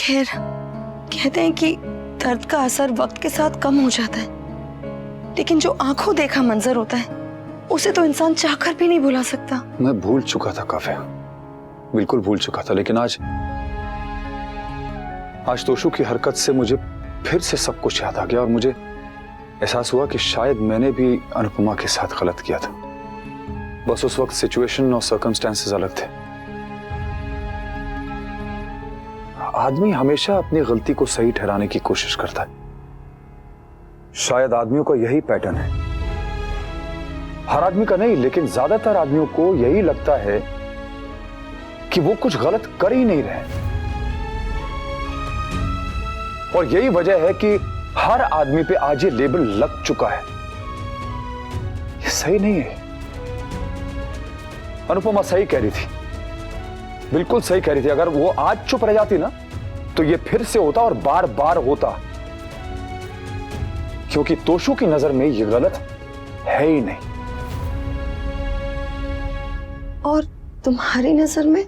खैर, कहते हैं कि दर्द का असर वक्त के साथ कम हो जाता है, लेकिन जो आंखों देखा मंजर होता है उसे तो इंसान चाहकर भी नहीं भुला सकता। मैं भूल चुका था काव्या, बिल्कुल भूल चुका था, लेकिन आज तोशु की हरकत से मुझे फिर से सब कुछ याद आ गया और मुझे एहसास हुआ कि शायद मैंने भी अनुपमा के साथ गलत किया था। बस उस वक्त सिचुएशन और सर्कमस्टेंसेस अलग थे। आदमी हमेशा अपनी गलती को सही ठहराने की कोशिश करता है। शायद आदमियों का यही पैटर्न है, हर आदमी का नहीं, लेकिन ज्यादातर आदमियों को यही लगता है कि वो कुछ गलत कर ही नहीं रहे। और यही वजह है कि हर आदमी पे आज ये लेबल लग चुका है। ये सही नहीं है। अनुपमा सही कह रही थी, बिल्कुल सही कह रही थी। अगर वो आज चुप रह जाती ना तो ये फिर से होता और बार बार होता, क्योंकि तोशु की नजर में ये गलत है ही नहीं। और तुम्हारी नजर में?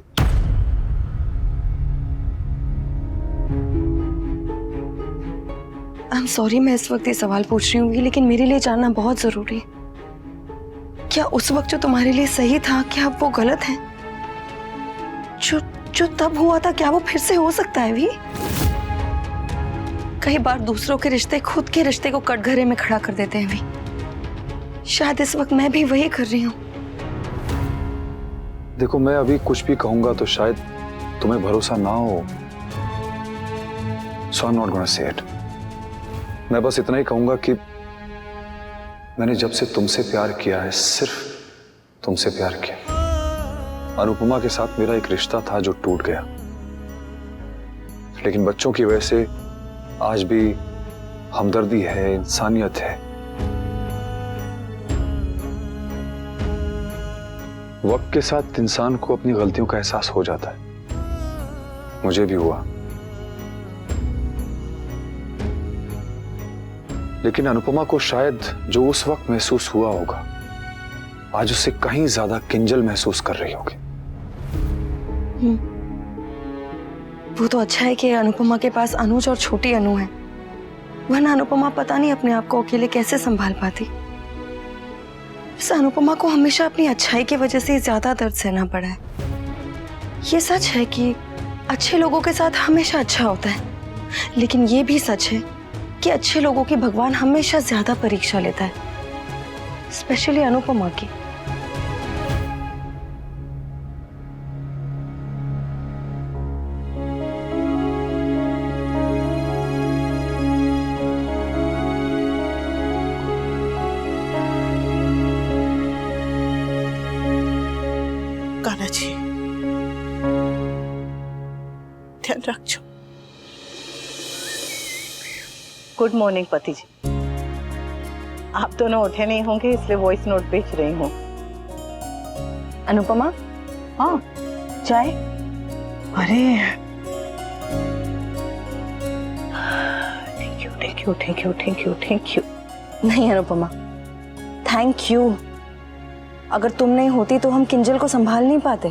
आई एम सॉरी मैं इस वक्त ये सवाल पूछ रही हूँ, लेकिन मेरे लिए जानना बहुत जरूरी है। क्या उस वक्त जो तुम्हारे लिए सही था, क्या अब वो गलत है? जो तब हुआ था, क्या वो फिर से हो सकता है भी? कई बार दूसरों के रिश्ते खुद के रिश्ते को कटघरे में खड़ा कर देते हैं भी। शायद इस वक्त मैं भी वही कर रही हूँ। देखो, मैं अभी कुछ भी कहूंगा तो शायद तुम्हें भरोसा ना हो, so I am not gonna say it. मैं बस इतना ही कहूंगा कि मैंने जब से तुमसे प्यार किया है, सिर्फ तुमसे प्यार किया। अनुपमा के साथ मेरा एक रिश्ता था जो टूट गया, लेकिन बच्चों की वजह से आज भी हमदर्दी है, इंसानियत है। वक्त के साथ इंसान को अपनी गलतियों का एहसास हो जाता है, मुझे भी हुआ। लेकिन अनुपमा को शायद जो उस वक्त महसूस हुआ होगा, आज उससे कहीं ज्यादा किंजल महसूस कर रही होगी। वो तो अच्छा है कि अनुपमा के पास अनुज और छोटी अनु है, वरना अनुपमा पता नहीं अपने आप को अकेले कैसे संभाल पाती। इस अनुपमा को हमेशा अपनी अच्छाई की वजह से ज्यादा दर्द सहना पड़ा है। ये सच है कि अच्छे लोगों के साथ हमेशा अच्छा होता है, लेकिन ये भी सच है कि अच्छे लोगों की भगवान हमेशा ज्यादा परीक्षा लेता है, स्पेशली अनुपमा की। कान्हा जी, ध्यान रखो। गुड मॉर्निंग पति जी। आप दोनों उठे नहीं होंगे इसलिए वॉइस नोट भेज रही हूँ। अनुपमा, हाँ चाय? अरे thank you thank you thank you thank you thank you. नहीं अनुपमा, थैंक यू। अगर तुम नहीं होती तो हम किंजल को संभाल नहीं पाते।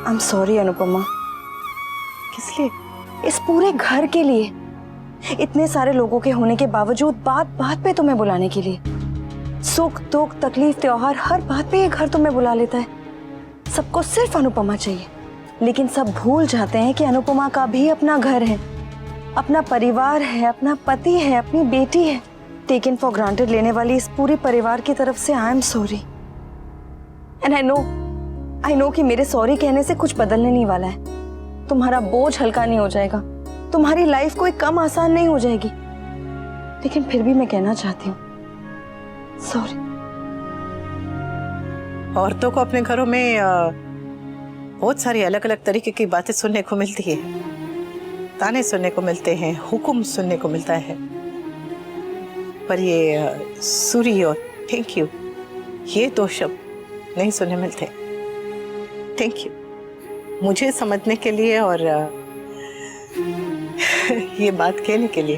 I am sorry Anupama. किस लिए? इस पूरे घर के लिए, इतने सारे लोगों के होने के बावजूद बात बात पे तुम्हें बुलाने के लिए। सुख दुख तकलीफ त्योहार हर बात पे ये घर तुम्हें बुला लेता है। सबको सिर्फ अनुपमा चाहिए, लेकिन सब भूल जाते हैं कि अनुपमा का भी अपना घर है, अपना परिवार है, अपना पति है, अपनी बेटी है। टेकन फॉर ग्रांटेड लेने वाली इस पूरे परिवार की तरफ से I am sorry. And I know कि मेरे सॉरी कहने से कुछ बदलने नहीं वाला है। तुम्हारा बोझ हल्का नहीं हो जाएगा, तुम्हारी लाइफ कोई कम आसान नहीं हो जाएगी, लेकिन फिर भी मैं कहना चाहती हूँ सॉरी। औरतों को अपने घरों में बहुत सारी अलग अलग तरीके की बातें सुनने को मिलती है, ताने सुनने को मिलते हैं, हुक्म सुनने को मिलता है, पर ये सूरी और थैंक यू, ये दो शब्द नहीं सुनने मिलते। थैंक यू मुझे समझने के लिए और ये बात कहने के लिए।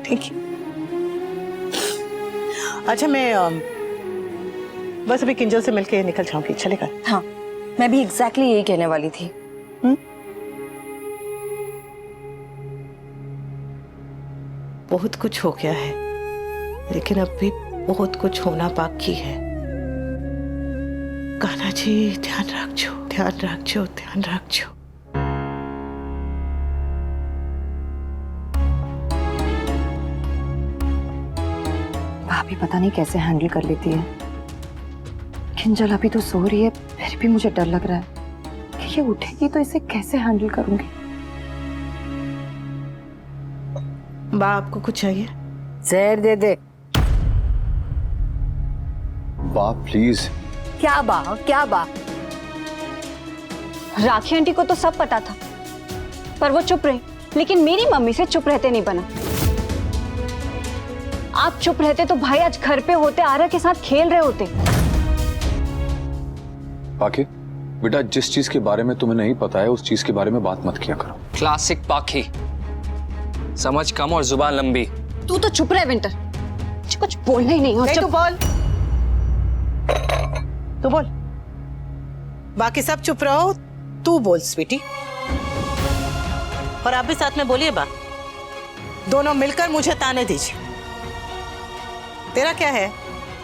Thank you. अच्छा, मैं बस अभी किंजल से मिलके निकल जाऊंगी, चलेगा? हाँ मैं भी एग्जैक्टली यही कहने वाली थी। बहुत कुछ हो गया है, लेकिन अब भी बहुत कुछ होना बाकी है। कान्हा जी ध्यान रखो, ध्यान रखो, ध्यान रखो। भाभी पता नहीं कैसे हैंडल कर लेती है। किंजल अभी तो सो रही है, फिर भी मुझे डर लग रहा है कि ये उठेगी तो इसे कैसे हैंडल करूंगी। बा, आपको कुछ चाहिए? जहर दे दे। बाप प्लीज। क्या बा, क्या बा? राखी आंटी को तो सब पता था, पर वो चुप रही। लेकिन मेरी मम्मी से चुप रहते नहीं बना। आप चुप रहते तो भाई आज घर पे होते, आरा के साथ खेल रहे होते। पाखी, बेटा जिस चीज के बारे में तुम्हें नहीं पता है उस चीज के बारे में बात मत किया करो। क्लासिक पाखी, समझ कम और जुबान लंबी। तू तो चुप रहे विंटर, मुझे कुछ बोलना ही नहीं। नहीं, तू बोल, तू बोल। बाकी सब चुप रहो, तू बोल स्वीटी। और आप भी साथ में बोलिए बा। दोनों मिलकर मुझे ताने दीजिए। तेरा क्या है?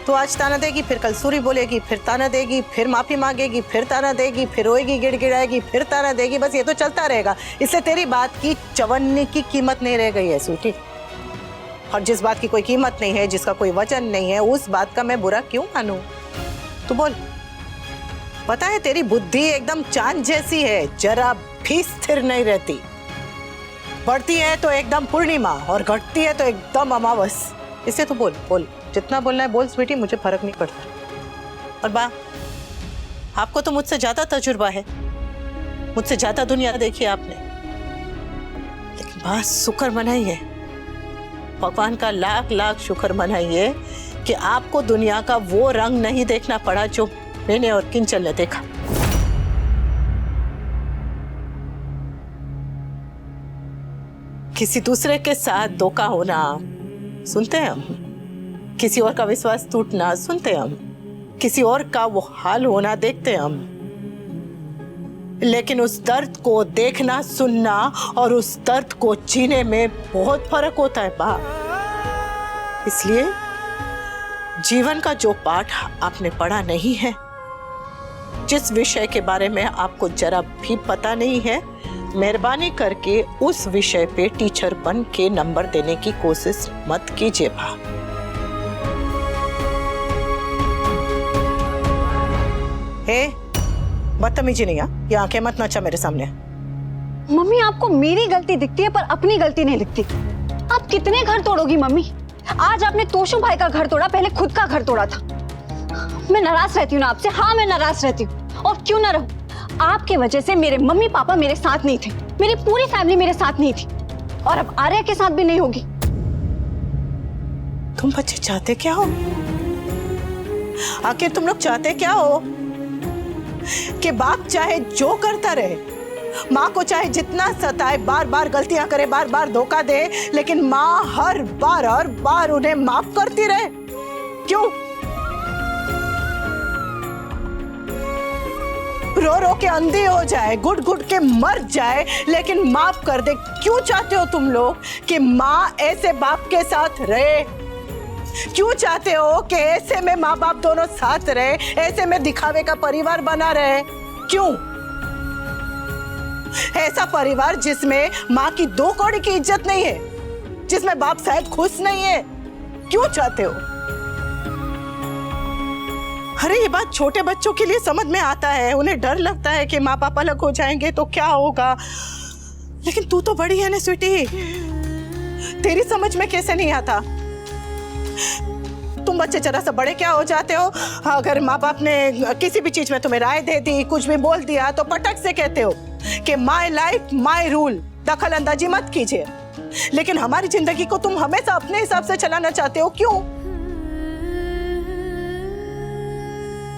तू आज ताना देगी, फिर कल सूरी बोलेगी, फिर ताना देगी, फिर माफी मांगेगी, फिर ताना देगी, फिर रोएगी, गिड़गिड़ाएगी, फिर ताना देगी। बस ये तो चलता रहेगा। इससे तेरी बात की चवन्नी की कीमत नहीं रह गई है स्वीटी। और जिस बात की कोई कीमत नहीं है, जिसका कोई वजन नहीं है, उस बात का मैं बुरा क्यों मानूं? तू बोल। पता है तेरी बुद्धि एकदम चांद जैसी है, जरा भी स्थिर नहीं रहती। बढ़ती है तो एकदम पूर्णिमा और घटती है तो एकदम अमावस। इससे तो बोल बोल, जितना बोलना है बोल स्वीटी, मुझे फर्क नहीं पड़ता। और बा, आपको तो मुझसे ज्यादा तजुर्बा है, मुझसे ज्यादा दुनिया देखी आपने। लेकिन बा, शुक्र मनाइए, भगवान का लाख लाख शुक्र मनाइए कि आपको दुनिया का वो रंग नहीं देखना पड़ा जो मैंने और किंचल ने देखा। किसी दूसरे के साथ धोखा होना सुनते हैं हम, किसी और का विश्वास टूटना सुनते हैं हम, किसी और का वो हाल होना देखते हैं हम। लेकिन उस दर्द को देखना, सुनना और उस दर्द को जीने में बहुत फर्क होता है बा। इसलिए जीवन का जो पाठ आपने पढ़ा नहीं है, जिस विषय के बारे में आपको जरा भी पता नहीं है, मेहरबानी करके उस विषय पे टीचर बन के नंबर देने की कोशिश मत कीजिए भा। हे, बदतमीजी नहीं, ये आंखें मत नचा मेरे सामने। मम्मी, आपको मेरी गलती दिखती है पर अपनी गलती नहीं दिखती। आप कितने घर तोड़ोगी मम्मी? आज आपने तोशु भाई का घर तोड़ा, पहले खुद का घर तोड़ा था। मैं नाराज रहती हूँ ना आपसे। हाँ, मैं नाराज रहती हूँ, और क्यों ना रहूं। आपके वजह से मेरे मम्मी पापा मेरे साथ नहीं थे, मेरी पूरी फैमिली मेरे साथ नहीं थी, और अब आर्या के साथ भी नहीं होगी। तुम बच्चे चाहते क्या हो? आखिर तुम लोग चाहते क्या हो? कि बाप चाहे जो करता रहे, माँ को चाहे जितना सताए, बार बार गलतियां करे, बार बार धोखा दे, लेकिन माँ हर बार उन्हें माफ करती रहे। क्यों? रो रो के अंधी हो जाए, घुट घुट के मर जाए, लेकिन माफ कर दे। क्यों चाहते हो तुम लोग कि माँ ऐसे बाप के साथ रहे? क्यों चाहते हो कि ऐसे में माँ बाप दोनों साथ रहे, ऐसे में दिखावे का परिवार बना रहे? क्यों? ऐसा परिवार जिसमें माँ की दो कौड़ी की इज्जत नहीं है, जिसमें बाप शायद खुश नहीं है। क्यों चाहते हो? अरे ये बात छोटे बच्चों के लिए समझ में आता है, उन्हें डर लगता है कि माँ बाप अलग हो जाएंगे तो क्या होगा। लेकिन तू तो बड़ी है ना स्वीटी, तेरी समझ में कैसे नहीं आता? तुम बच्चे जरा सा बड़े क्या हो जाते हो, अगर माँ बाप ने किसी भी चीज में तुम्हें राय दे दी, कुछ भी बोल दिया, तो पटक से कहते हो कि माय लाइफ माय रूल, दखल अंदाजी मत कीजिए। लेकिन हमारी जिंदगी को तुम हमेशा अपने हिसाब से चलाना चाहते हो। क्यों?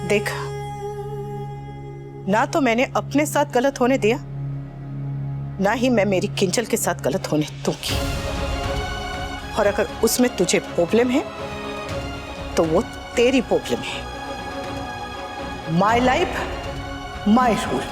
देख, ना तो मैंने अपने साथ गलत होने दिया, ना ही मैं मेरी किंचल के साथ गलत होने दूंगी। और अगर उसमें तुझे प्रॉब्लम है तो वो तेरी प्रॉब्लम है। My life my rule.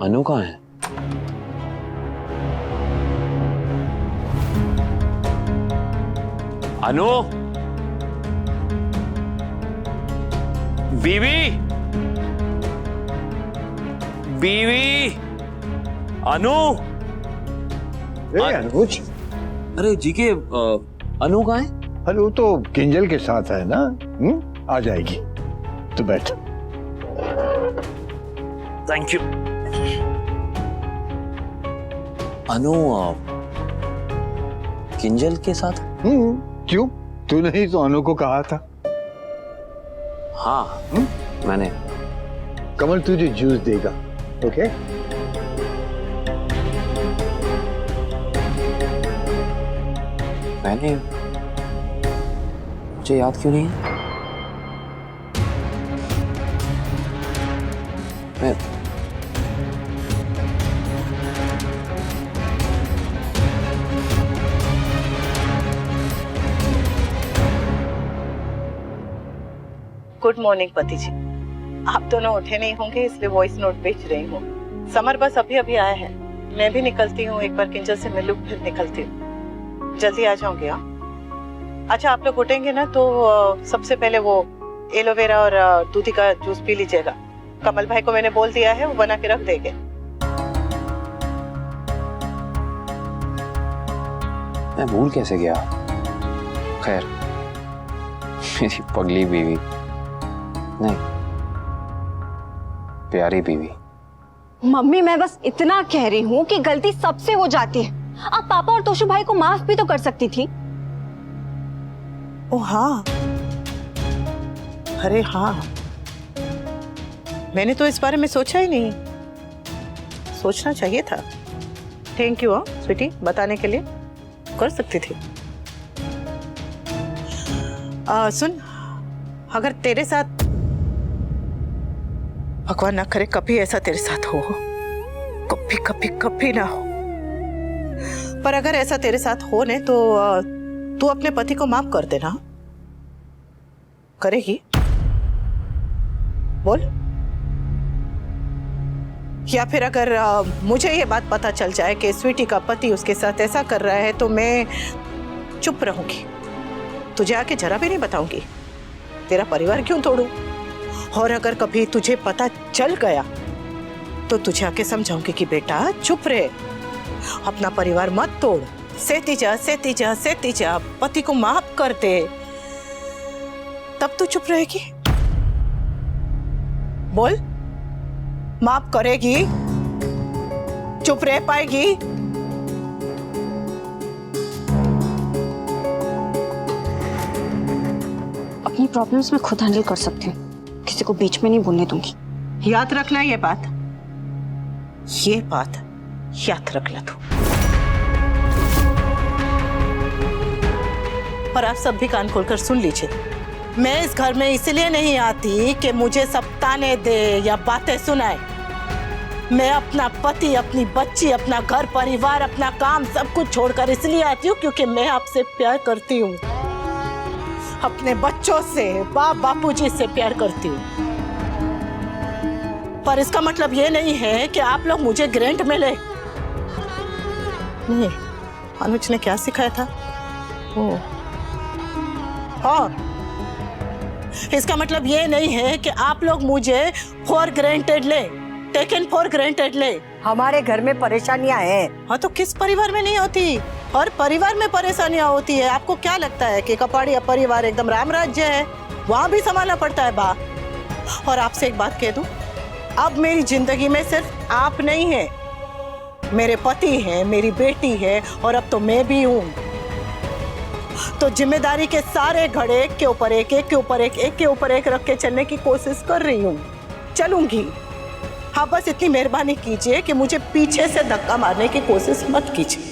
Anu कहाँ है? अनु, बीवी, बीवी, अनु। अनुज, अरे जी के अनु कहाँ है? अरे वो तो किंजल के साथ है ना। आ जाएगी, तो बैठ। Thank you. अनु किंजल के साथ? क्यों, तूने ही तो अनु को कहा था। हाँ, मैंने। कमल तुझे जूस देगा, ओके? मैंने, मुझे याद क्यों नहीं है? मैं गुड मॉर्निंग पति जी। आप दोनों उठे नहीं होंगे इसलिए वॉइस नोट भेज रही हूँ। समर बस अभी अभी आया है, मैं भी निकलती हूँ, एक बार किंजल से मिलूं फिर निकलती हूँ। जल्दी आ जाऊंगी। हाँ अच्छा, आप लोग उठेंगे ना तो सबसे पहले वो एलोवेरा और दूधी का जूस पी लीजिएगा। कमल भाई को मैंने बोल दिया है, वो बना के रख देंगे। मैं भूल कैसे गया? खैर, मेरी पगली बीवी नहीं, प्यारी बीवी। मम्मी मैं बस इतना कह रही हूँ कि गलती सबसे हो जाती है। आप पापा और तोशु भाई को माफ भी तो कर सकती थी। ओ हाँ, अरे हाँ, मैंने तो इस बारे में सोचा ही नहीं। सोचना चाहिए था। थैंक यू स्वीटी, बताने के लिए। कर सकती थी। सुन, अगर तेरे साथ, भगवान ना करे कभी ऐसा तेरे साथ हो, कभी कभी कभी ना हो, पर अगर ऐसा तेरे साथ हो ने तो तू अपने पति को माफ कर देना। करेगी? बोल। या फिर अगर मुझे ये बात पता चल जाए कि स्वीटी का पति उसके साथ ऐसा कर रहा है तो मैं चुप रहूंगी, तुझे आके जरा भी नहीं बताऊंगी, तेरा परिवार क्यों तोड़ूं? और अगर कभी तुझे पता चल गया तो तुझे आके समझाऊंगी कि बेटा चुप रहे, अपना परिवार मत तोड़, सहती जा सहती जा सहती जा, पति को माफ कर दे, तब तू चुप रहेगी। बोल, माफ करेगी? चुप रह पाएगी? अपनी प्रॉब्लम्स मैं खुद हैंडल कर सकती हूँ, किसी को बीच में नहीं बोलने दूंगी। याद रखना ये बात याद रखना तू। और आप सब भी कान खोलकर सुन लीजिए, मैं इस घर में इसलिए नहीं आती कि मुझे सब ताने दे या बातें सुनाए। मैं अपना पति, अपनी बच्ची, अपना घर परिवार, अपना काम सब कुछ छोड़कर इसलिए आती हूँ क्योंकि मैं आपसे प्यार करती हूँ, अपने बच्चों से, बाप बापूजी से प्यार करती हूँ। पर इसका मतलब ये नहीं है कि आप लोग मुझे ग्रेंट में ले। नहीं, अनुज ने क्या सिखाया था? हाँ, इसका मतलब ये नहीं है कि आप लोग मुझे फॉर ग्रांटेड ले, टेकन फॉर ग्रांटेड ले। हमारे घर में परेशानियां हैं। हाँ तो किस परिवार में नहीं होती? हर परिवार में परेशानियां होती है। आपको क्या लगता है कि कपाड़िया परिवार एकदम राम राज्य है? वहां भी संभालना पड़ता है बा। और आपसे एक बात कह दूं, अब मेरी जिंदगी में सिर्फ आप नहीं है, मेरे पति हैं, मेरी बेटी है और अब तो मैं भी हूं। तो जिम्मेदारी के सारे घड़े एक के ऊपर एक, एक के ऊपर एक, एक के ऊपर एक रख के चलने की कोशिश कर रही हूँ, चलूंगी। हाँ, बस इतनी मेहरबानी कीजिए कि मुझे पीछे से धक्का मारने की कोशिश मत कीजिए।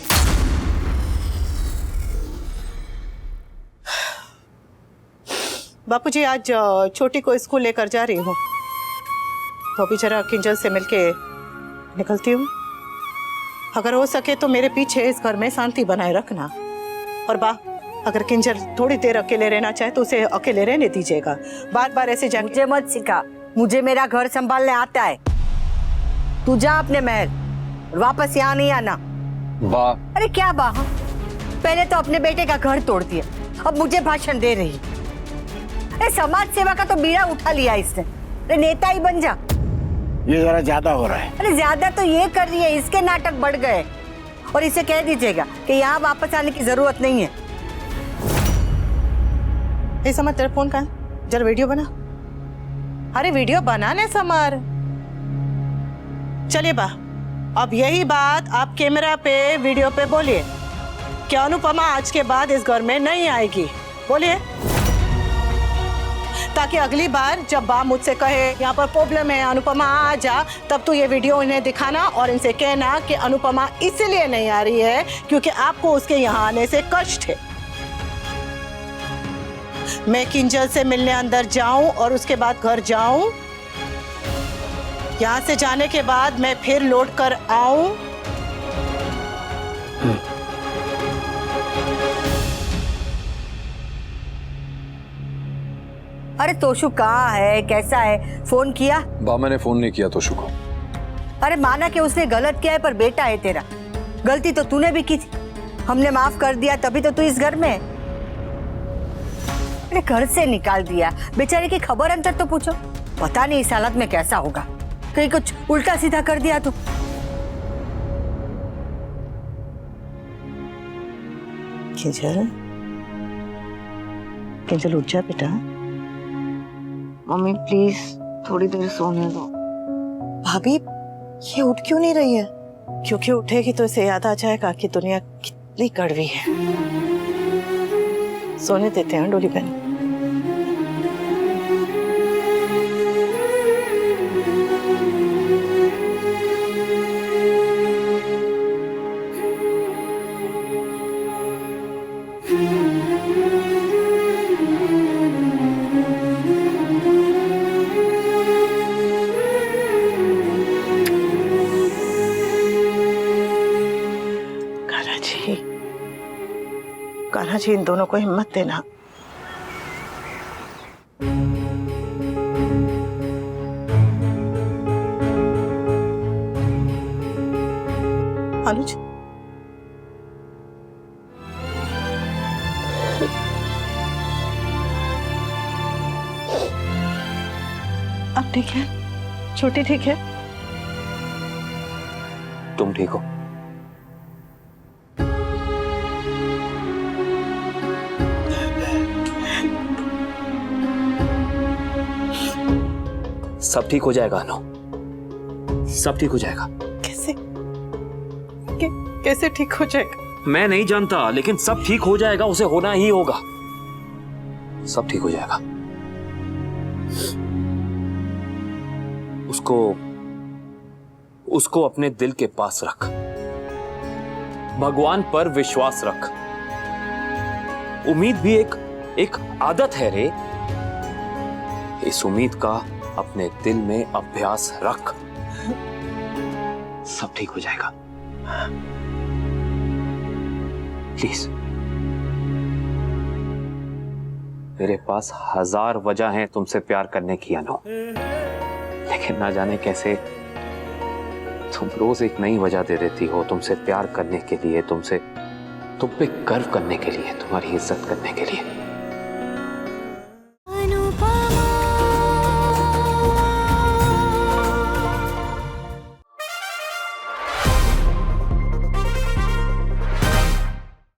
बापूजी, आज छोटी को स्कूल लेकर जा रही हूँ, तो अभी जरा किंजल से मिलके निकलती हूँ। अगर हो सके तो मेरे पीछे इस घर में शांति बनाए रखना। और अगर किंजल थोड़ी देर अकेले रहना चाहे तो उसे अकेले रहने दीजिएगा। बार बार ऐसे जाके मुझे मत सिखा, मुझे मेरा घर संभालने आता है। तू जा अपने महल और वापस यहाँ नहीं आना। वाह, अरे क्या वाह, पहले तो अपने बेटे का घर तोड़ दिया, अब मुझे भाषण दे रही। अरे समाज सेवा का तो बीड़ा उठा लिया इसने। अरे नेता ही बन जा। ये जरा ज्यादा हो रहा है। अरे ज्यादा तो ये कर रही है, इसके नाटक बढ़ गए। और इसे कह दीजिएगा कि यहाँ वापस आने की जरूरत नहीं है। समर, तेरा फोन कहाँ है? जरा वीडियो बना। अरे वीडियो बनाने समर। चलिए अब यही बात आप कैमरा पे, वीडियो पे बोलिए कि अनुपमा आज के बाद इस घर में नहीं आएगी। बोलिए, ताकि अगली बार जब बा मुझसे कहे यहाँ पर प्रॉब्लम है, अनुपमा आ जा, तब तो ये वीडियो इन्हें दिखाना और इनसे कहना कि अनुपमा इसलिए नहीं आ रही है क्योंकि आपको उसके यहाँ आने से कष्ट है। मैं किंजल से मिलने अंदर जाऊं और उसके बाद घर जाऊं। यहां से जाने के बाद मैं फिर लौट कर आऊं। अरे तोशु कहाँ है, कैसा है? फोन किया? बा मैंने फोन नहीं किया तोशु को। अरे माना कि उसने गलत किया है, पर बेटा है तेरा, गलती तो तूने भी की थी। हमने माफ कर दिया, तभी तो तू इस घर में है। अरे घर से निकाल दिया, बेचारे की खबर अंतर तो पूछो। पता नहीं इस हालत में कैसा होगा, कहीं कुछ उल्टा सीधा कर दिया तो। किंजल उठ जा बेटा। मम्मी प्लीज थोड़ी देर सोने दो। भाभी ये उठ क्यों नहीं रही है? क्योंकि उठेगी तो इसे याद आ जाएगा कि दुनिया कितनी कड़वी है। सोने देते हैं डोली बहन। कान्हा जी, इन दोनों को हिम्मत देना। अनुज, अब ठीक है? छोटी ठीक है? तुम ठीक हो? सब ठीक हो जाएगा अनु, सब ठीक हो जाएगा। कैसे ठीक हो जाएगा? मैं नहीं जानता, लेकिन सब ठीक हो जाएगा, उसे होना ही होगा। सब ठीक हो जाएगा। उसको अपने दिल के पास रख, भगवान पर विश्वास रख। उम्मीद भी एक आदत है रे। इस उम्मीद का अपने दिल में अभ्यास रख, सब ठीक हो जाएगा। प्लीज। मेरे पास 1000 वजह हैं तुमसे प्यार करने की अनु, लेकिन ना जाने कैसे तुम रोज एक नई वजह दे देती हो तुमसे प्यार करने के लिए, तुम पे गर्व करने के लिए, तुम्हारी इज्जत करने के लिए।